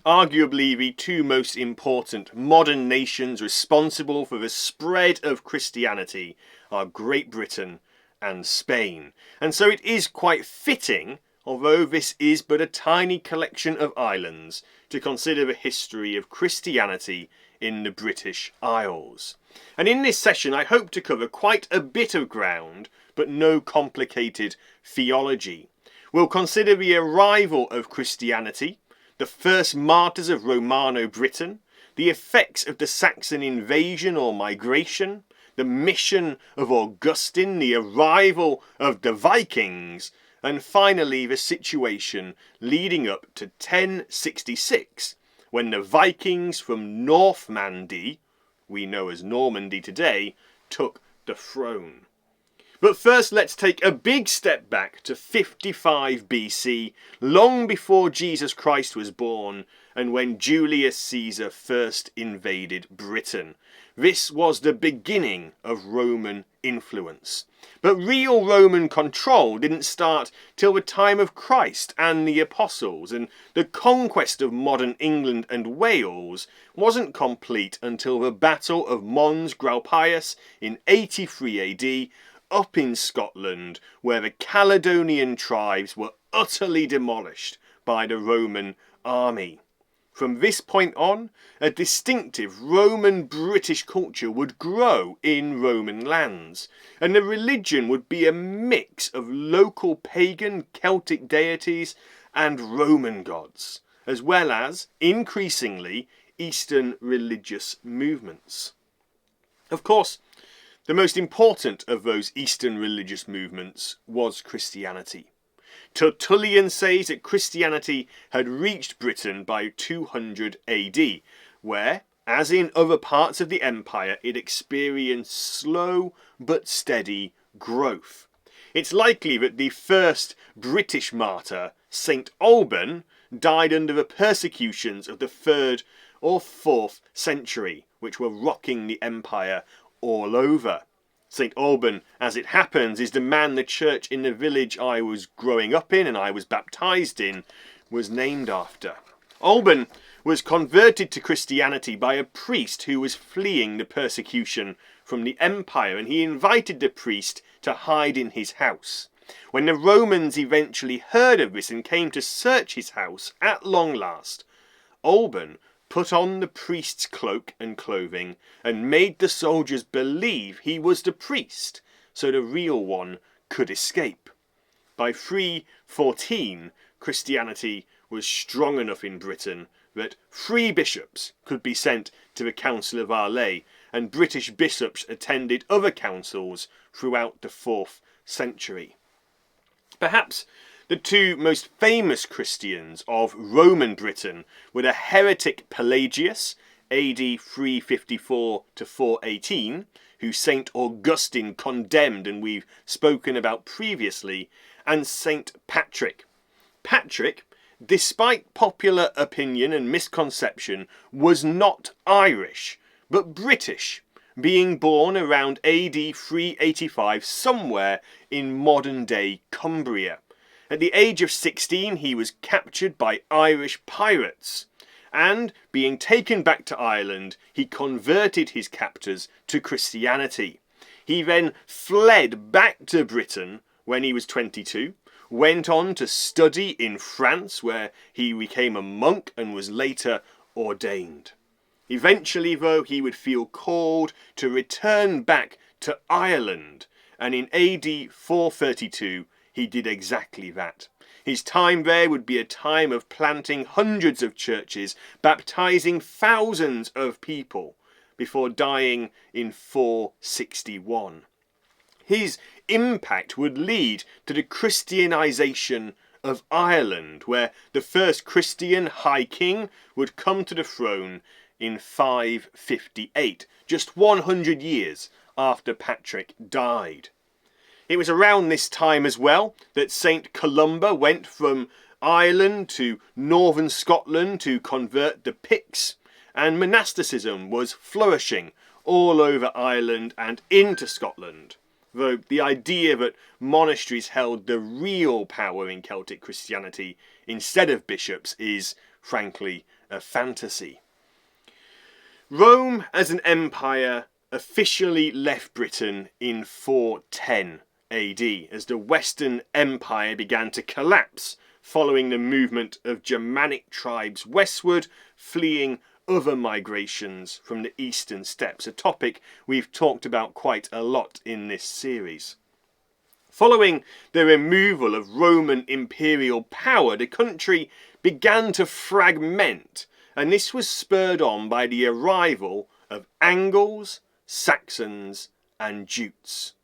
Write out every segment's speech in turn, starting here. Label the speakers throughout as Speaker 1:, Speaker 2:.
Speaker 1: Arguably the two most important modern nations responsible for the spread of Christianity are Great Britain and Spain. And so it is quite fitting, although this is but a tiny collection of islands, to consider the history of Christianity in the British Isles. And in this session I hope to cover quite a bit of ground, but no complicated theology. We'll consider the arrival of Christianity, the first martyrs of Romano-Britain, the effects of the Saxon invasion or migration, the mission of Augustine, the arrival of the Vikings, and finally the situation leading up to 1066, when the Vikings from Northumbria, we know as Normandy today, took the throne. But first let's take a big step back to 55 BC, long before Jesus Christ was born and when Julius Caesar first invaded Britain. This was the beginning of Roman influence. But real Roman control didn't start till the time of Christ and the Apostles, and the conquest of modern England and Wales wasn't complete until the Battle of Mons Graupius in 83 AD, up in Scotland, where the Caledonian tribes were utterly demolished by the Roman army. From this point on, a distinctive Roman-British culture would grow in Roman lands, and the religion would be a mix of local pagan Celtic deities and Roman gods, as well as, increasingly, Eastern religious movements. Of course, the most important of those Eastern religious movements was Christianity. Tertullian says that Christianity had reached Britain by 200 AD, where, as in other parts of the empire, it experienced slow but steady growth. It's likely that the first British martyr, Saint Alban, died under the persecutions of the 3rd or 4th century, which were rocking the empire all over. St. Alban, as it happens, is the man the church in the village I was growing up in and I was baptised in was named after. Alban was converted to Christianity by a priest who was fleeing the persecution from the empire, and he invited the priest to hide in his house. When the Romans eventually heard of this and came to search his house at long last, Alban put on the priest's cloak and clothing and made the soldiers believe he was the priest, so the real one could escape. By 314, Christianity was strong enough in Britain that 3 bishops could be sent to the Council of Arles, and British bishops attended other councils throughout the 4th century. Perhaps the two most famous Christians of Roman Britain were the heretic Pelagius, AD 354 to 418, who St. Augustine condemned and we've spoken about previously, and St. Patrick. Patrick, despite popular opinion and misconception, was not Irish, but British, being born around AD 385 somewhere in modern-day Cumbria. At the age of 16, he was captured by Irish pirates, and, being taken back to Ireland, he converted his captors to Christianity. He then fled back to Britain when he was 22, went on to study in France, where he became a monk and was later ordained. Eventually, though, he would feel called to return back to Ireland, and in AD 432, he did exactly that. His time there would be a time of planting hundreds of churches, baptizing thousands of people, before dying in 461. His impact would lead to the Christianization of Ireland, where the first Christian High King would come to the throne in 558, just 100 years after Patrick died. It was around this time as well that St. Columba went from Ireland to northern Scotland to convert the Picts, and monasticism was flourishing all over Ireland and into Scotland, though the idea that monasteries held the real power in Celtic Christianity instead of bishops is, frankly, a fantasy. Rome as an empire officially left Britain in 410 AD as the Western Empire began to collapse following the movement of Germanic tribes westward, fleeing other migrations from the eastern steppes, a topic we've talked about quite a lot in this series. Following the removal of Roman imperial power, the country began to fragment, and this was spurred on by the arrival of Angles, Saxons and Jutes.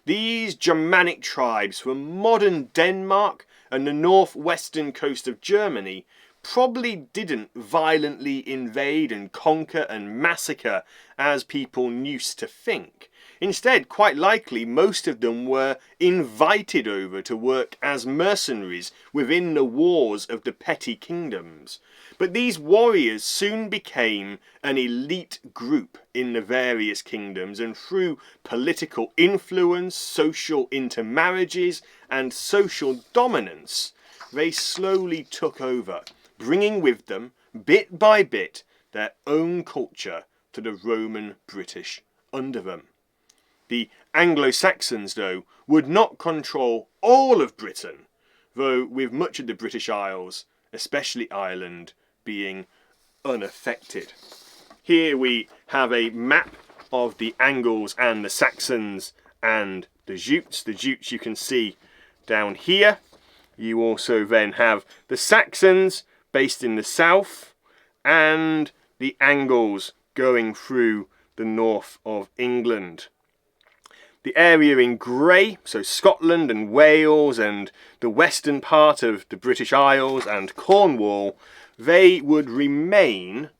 Speaker 1: These Germanic tribes from modern Denmark and the northwestern coast of Germany probably didn't violently invade and conquer and massacre as people used to think. Instead, quite likely, most of them were invited over to work as mercenaries within the wars of the petty kingdoms. But these warriors soon became an elite group in the various kingdoms, and through political influence, social intermarriages, and social dominance, they slowly took over, bringing with them, bit by bit, their own culture to the Roman-British under them. The Anglo-Saxons, though, would not control all of Britain, though with much of the British Isles, especially Ireland, being unaffected. Here we have a map of the Angles and the Saxons and the Jutes. The Jutes you can see down here. You also then have the Saxons based in the south and the Angles going through the north of England. The area in grey, so Scotland and Wales and the western part of the British Isles and Cornwall, they would remain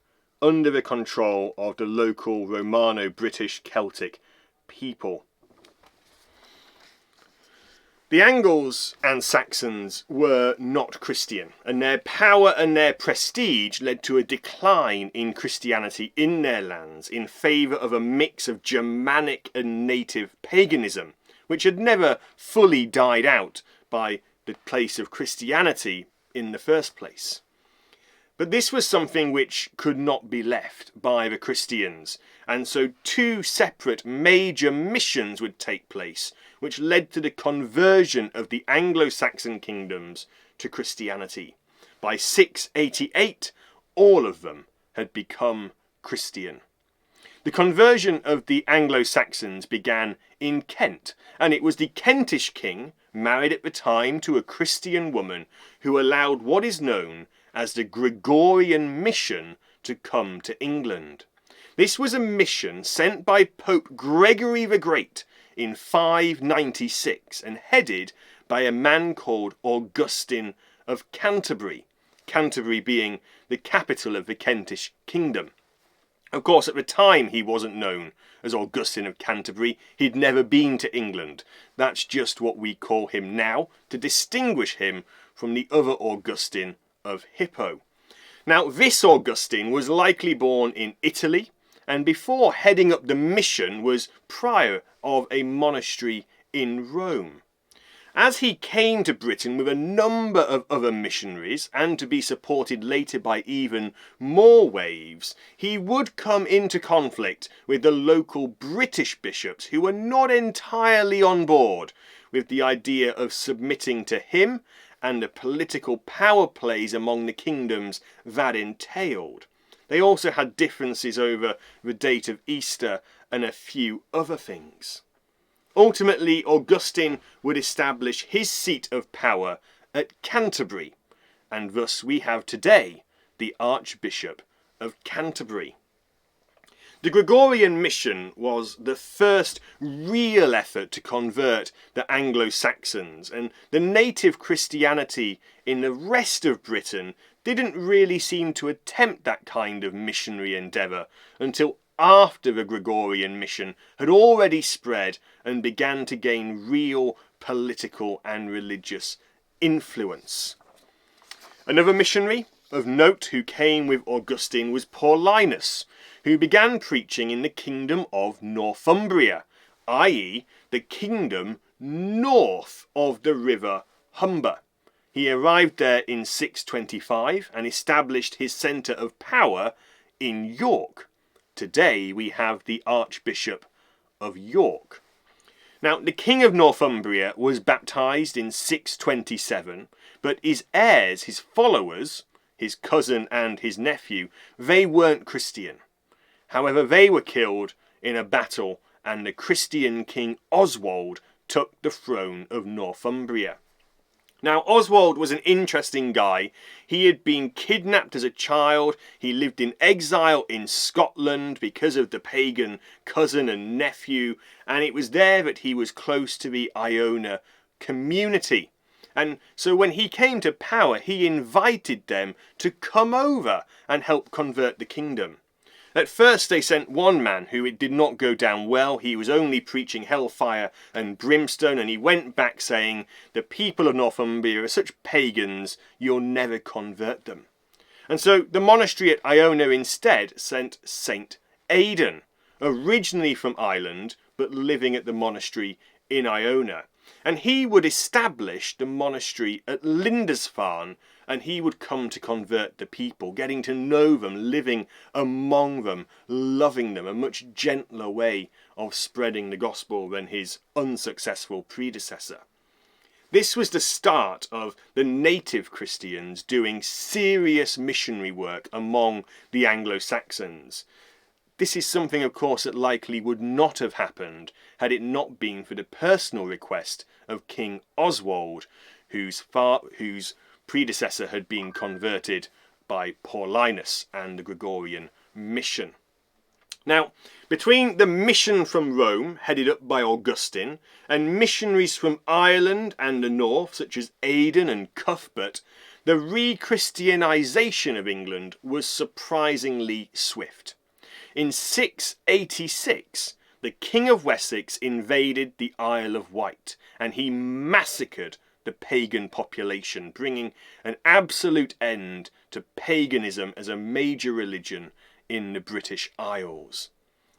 Speaker 1: under the control of the local Romano-British Celtic people. The Angles and Saxons were not Christian, and their power and their prestige led to a decline in Christianity in their lands in favour of a mix of Germanic and native paganism, which had never fully died out by the place of Christianity in the first place. But this was something which could not be left by the Christians, and so two separate major missions would take place, which led to the conversion of the Anglo-Saxon kingdoms to Christianity. By 688, all of them had become Christian. The conversion of the Anglo-Saxons began in Kent, and it was the Kentish king, married at the time to a Christian woman, who allowed what is known as the Gregorian Mission to come to England. This was a mission sent by Pope Gregory the Great in 596 and headed by a man called Augustine of Canterbury, Canterbury being the capital of the Kentish kingdom. Of course, at the time he wasn't known as Augustine of Canterbury. He'd never been to England. That's just what we call him now to distinguish him from the other Augustine of Hippo. Now, this Augustine was likely born in Italy, and before heading up the mission was prior of a monastery in Rome. As he came to Britain with a number of other missionaries, and to be supported later by even more waves, he would come into conflict with the local British bishops, who were not entirely on board with the idea of submitting to him and the political power plays among the kingdoms that entailed. They also had differences over the date of Easter and a few other things. Ultimately, Augustine would establish his seat of power at Canterbury, and thus we have today the Archbishop of Canterbury. The Gregorian Mission was the first real effort to convert the Anglo-Saxons, and the native Christianity in the rest of Britain didn't really seem to attempt that kind of missionary endeavour until after the Gregorian Mission had already spread and began to gain real political and religious influence. Another missionary of note who came with Augustine was Paulinus, who began preaching in the kingdom of Northumbria, i.e. the kingdom north of the river Humber. He arrived there in 625 and established his centre of power in York. Today we have the Archbishop of York. Now, the King of Northumbria was baptised in 627, but his heirs, his followers, his cousin and his nephew, they weren't Christian. However, they were killed in a battle, and the Christian King Oswald took the throne of Northumbria. Now, Oswald was an interesting guy. He had been kidnapped as a child. He lived in exile in Scotland because of the pagan cousin and nephew, and it was there that he was close to the Iona community. And so when he came to power, he invited them to come over and help convert the kingdom. At first they sent one man who it did not go down well. He was only preaching hellfire and brimstone, and he went back saying, "The people of Northumbria are such pagans, you'll never convert them." And so the monastery at Iona instead sent Saint Aidan, originally from Ireland, but living at the monastery in Iona. And he would establish the monastery at Lindisfarne, and he would come to convert the people, getting to know them, living among them, loving them, a much gentler way of spreading the gospel than his unsuccessful predecessor. This was the start of the native Christians doing serious missionary work among the Anglo-Saxons. This is something, of course, that likely would not have happened had it not been for the personal request of King Oswald, whose predecessor had been converted by Paulinus and the Gregorian Mission. Now, between the mission from Rome, headed up by Augustine, and missionaries from Ireland and the north, such as Aidan and Cuthbert, the re-Christianisation of England was surprisingly swift. In 686, the King of Wessex invaded the Isle of Wight, and he massacred the pagan population, bringing an absolute end to paganism as a major religion in the British Isles.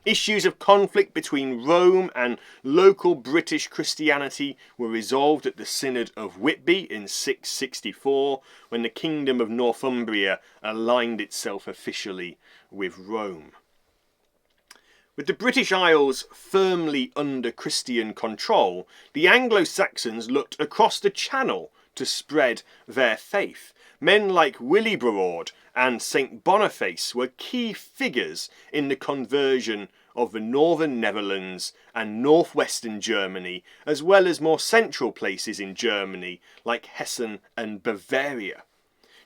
Speaker 1: Issues of conflict between Rome and local British Christianity were resolved at the Synod of Whitby in 664, when the Kingdom of Northumbria aligned itself officially with Rome. With the British Isles firmly under Christian control, the Anglo-Saxons looked across the Channel to spread their faith. Men like Willibrord and St Boniface were key figures in the conversion of the northern Netherlands and northwestern Germany, as well as more central places in Germany like Hessen and Bavaria.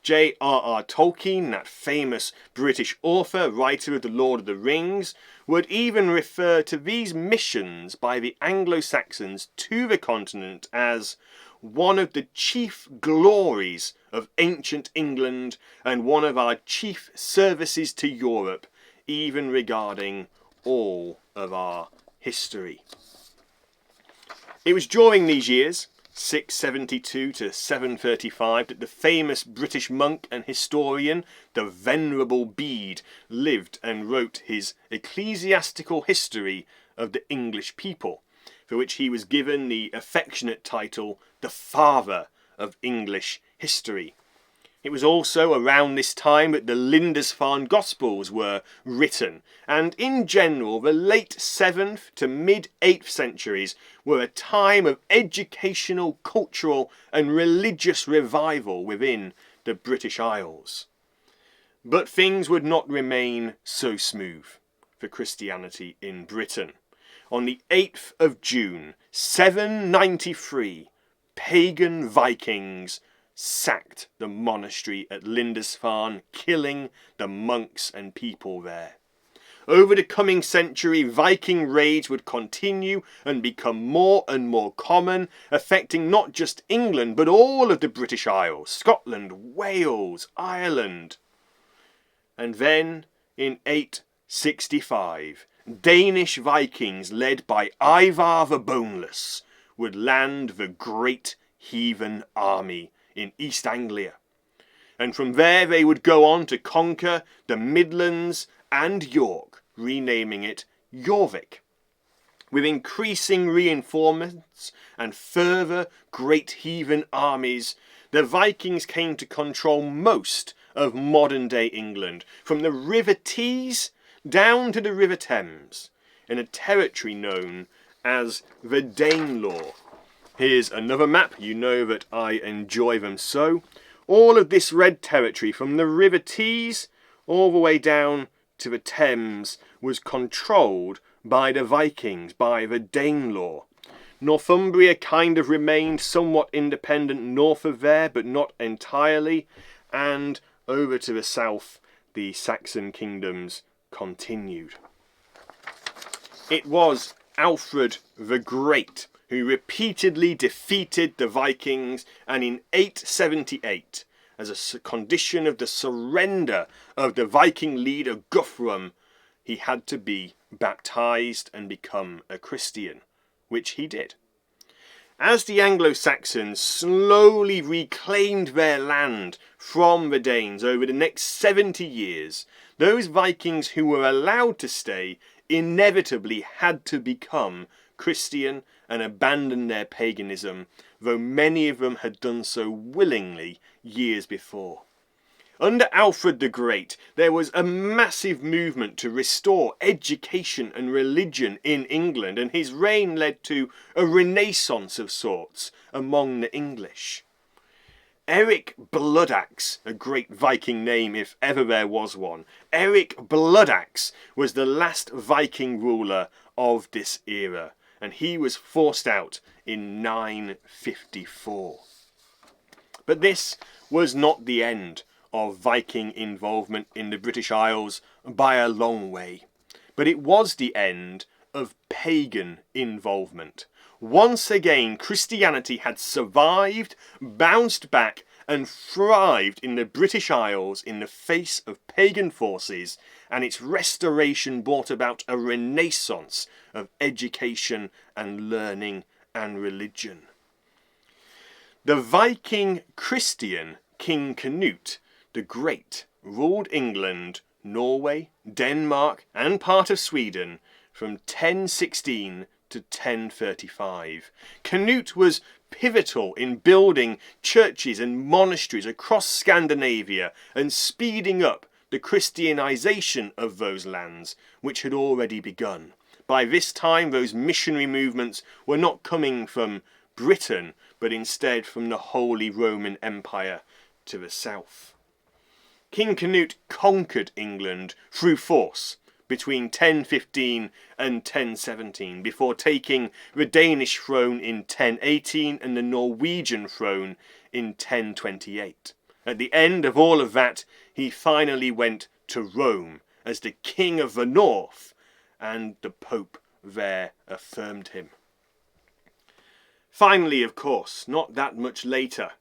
Speaker 1: J.R.R. Tolkien, that famous British author, writer of The Lord of the Rings, would even refer to these missions by the Anglo-Saxons to the continent as one of the chief glories of ancient England and one of our chief services to Europe, even regarding all of our history. It was during these years, 672 to 735, that the famous British monk and historian, the Venerable Bede, lived and wrote his ecclesiastical history of the English people, for which he was given the affectionate title, the Father of English History. It was also around this time that the Lindisfarne Gospels were written, and in general the late 7th to mid-8th centuries were a time of educational, cultural and religious revival within the British Isles. But things would not remain so smooth for Christianity in Britain. On the 8th of June, 793, pagan Vikings sacked the monastery at Lindisfarne, killing the monks and people there. Over the coming century, Viking raids would continue and become more and more common, affecting not just England but all of the British Isles, Scotland, Wales, Ireland. And then, in 865, Danish Vikings led by Ivar the Boneless would land the Great Heathen Army in East Anglia, and from there they would go on to conquer the Midlands and York, renaming it Jorvik. With increasing reinforcements and further great heathen armies, the Vikings came to control most of modern-day England, from the River Tees down to the River Thames, in a territory known as the Danelaw. Here's another map. You know that I enjoy them so. All of this red territory from the River Tees all the way down to the Thames was controlled by the Vikings, by the Danelaw. Northumbria kind of remained somewhat independent north of there, but not entirely, and over to the south the Saxon kingdoms continued. It was Alfred the Great who repeatedly defeated the Vikings, and in 878, as a condition of the surrender of the Viking leader Guthrum, he had to be baptized and become a Christian, which he did. As the Anglo-Saxons slowly reclaimed their land from the Danes over the next 70 years, those Vikings who were allowed to stay inevitably had to become Christian and abandon their paganism, though many of them had done so willingly years before. Under Alfred the Great, there was a massive movement to restore education and religion in England, and his reign led to a renaissance of sorts among the English. Eric Bloodaxe, a great Viking name if ever there was one, Eric Bloodaxe was the last Viking ruler of this era, and he was forced out in 954. But this was not the end of Viking involvement in the British Isles by a long way, but it was the end of pagan involvement. Once again, Christianity had survived, bounced back, and thrived in the British Isles in the face of pagan forces, and its restoration brought about a renaissance of education and learning and religion. The Viking Christian King Canute the Great ruled England, Norway, Denmark, and part of Sweden from 1016 to 1035. Canute was pivotal in building churches and monasteries across Scandinavia and speeding up the Christianization of those lands, which had already begun. By this time, those missionary movements were not coming from Britain, but instead from the Holy Roman Empire to the south. King Canute conquered England through force between 1015 and 1017, before taking the Danish throne in 1018 and the Norwegian throne in 1028. At the end of all of that, he finally went to Rome as the King of the North, and the Pope there affirmed him. Finally, of course, not that much later,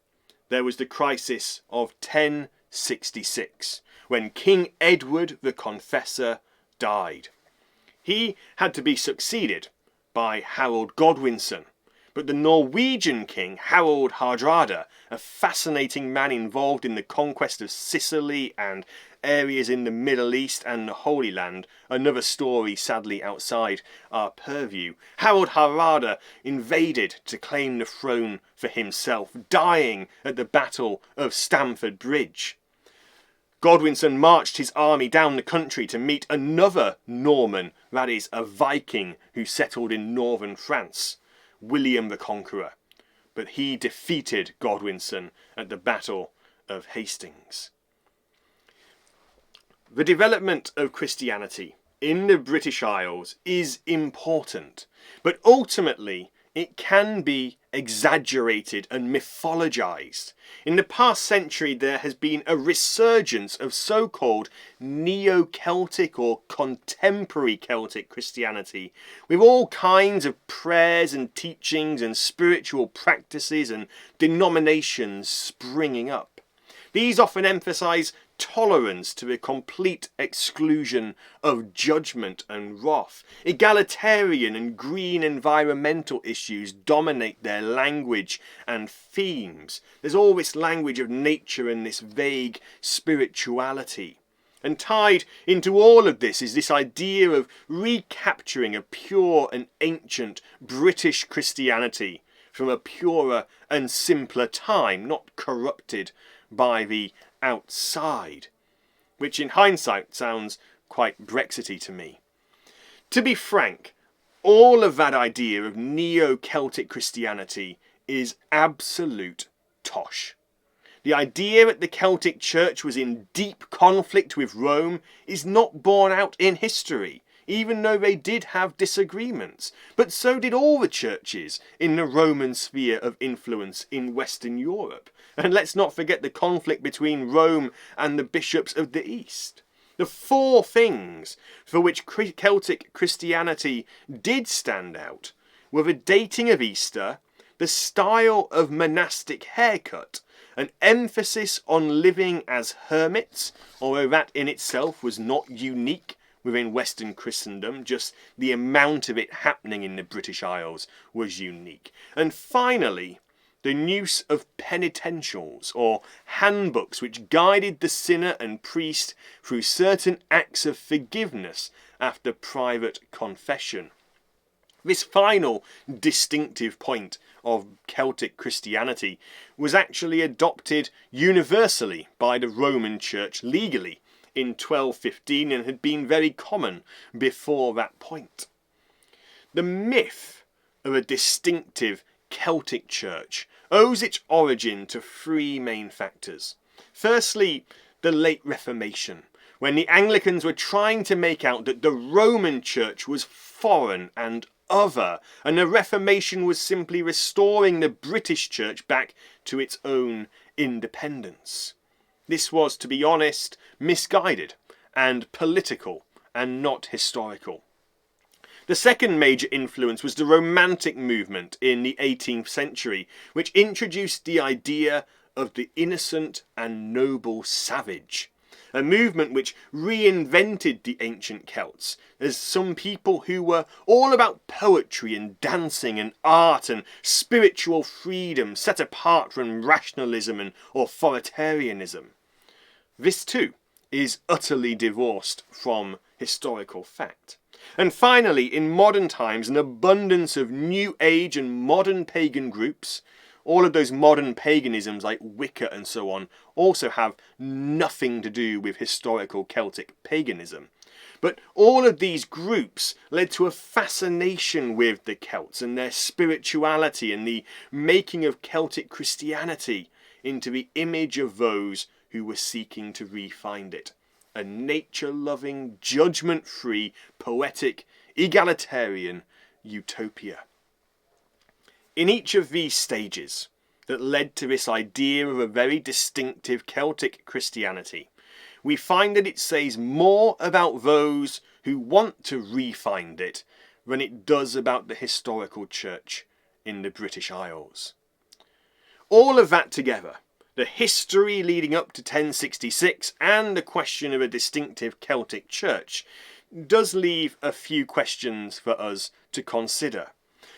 Speaker 1: there was the crisis of 1066, when King Edward the Confessor died. He had to be succeeded by Harold Godwinson, but the Norwegian king, Harald Hardrada, a fascinating man involved in the conquest of Sicily and areas in the Middle East and the Holy Land, another story sadly outside our purview. Harald Hardrada invaded to claim the throne for himself, dying at the Battle of Stamford Bridge. Godwinson marched his army down the country to meet another Norman, that is, a Viking, who settled in northern France, William the Conqueror, but he defeated Godwinson at the Battle of Hastings. The development of Christianity in the British Isles is important, but ultimately it can be exaggerated and mythologized. In the past century, there has been a resurgence of so-called neo-Celtic or contemporary Celtic Christianity, with all kinds of prayers and teachings and spiritual practices and denominations springing up. These often emphasize tolerance to the complete exclusion of judgment and wrath. Egalitarian and green environmental issues dominate their language and themes. There's all this language of nature and this vague spirituality. And tied into all of this is this idea of recapturing a pure and ancient British Christianity from a purer and simpler time, not corrupted by the outside, which in hindsight sounds quite Brexity to me. To be frank, all of that idea of neo-Celtic Christianity is absolute tosh. The idea that the Celtic Church was in deep conflict with Rome is not borne out in history, even though they did have disagreements. But so did all the churches in the Roman sphere of influence in Western Europe. And let's not forget the conflict between Rome and the bishops of the East. The four things for which Celtic Christianity did stand out were the dating of Easter, the style of monastic haircut, an emphasis on living as hermits, although that in itself was not unique within Western Christendom, just the amount of it happening in the British Isles was unique. And finally, the use of penitentials, or handbooks, which guided the sinner and priest through certain acts of forgiveness after private confession. This final distinctive point of Celtic Christianity was actually adopted universally by the Roman Church legally in 1215 and had been very common before that point. The myth of a distinctive Celtic Church owes its origin to three main factors. Firstly, the late Reformation, when the Anglicans were trying to make out that the Roman Church was foreign and other, and the Reformation was simply restoring the British Church back to its own independence. This was, to be honest, misguided and political and not historical. The second major influence was the Romantic movement in the 18th century, which introduced the idea of the innocent and noble savage, a movement which reinvented the ancient Celts as some people who were all about poetry and dancing and art and spiritual freedom set apart from rationalism and authoritarianism. This too is utterly divorced from historical fact. And finally, in modern times, an abundance of New Age and modern pagan groups, all of those modern paganisms like Wicca and so on, also have nothing to do with historical Celtic paganism. But all of these groups led to a fascination with the Celts and their spirituality and the making of Celtic Christianity into the image of those who were seeking to re-find it. A nature-loving, judgment-free, poetic, egalitarian utopia. In each of these stages that led to this idea of a very distinctive Celtic Christianity, we find that it says more about those who want to re-find it than it does about the historical church in the British Isles. All of that together, the history leading up to 1066 and the question of a distinctive Celtic church, does leave a few questions for us to consider.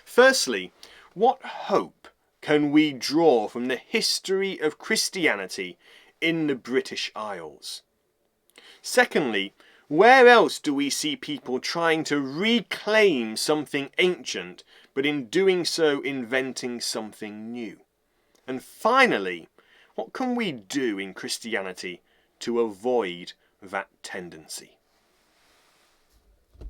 Speaker 1: Firstly, what hope can we draw from the history of Christianity in the British Isles? Secondly, where else do we see people trying to reclaim something ancient, but in doing so inventing something new? And finally, what can we do in Christianity to avoid that tendency?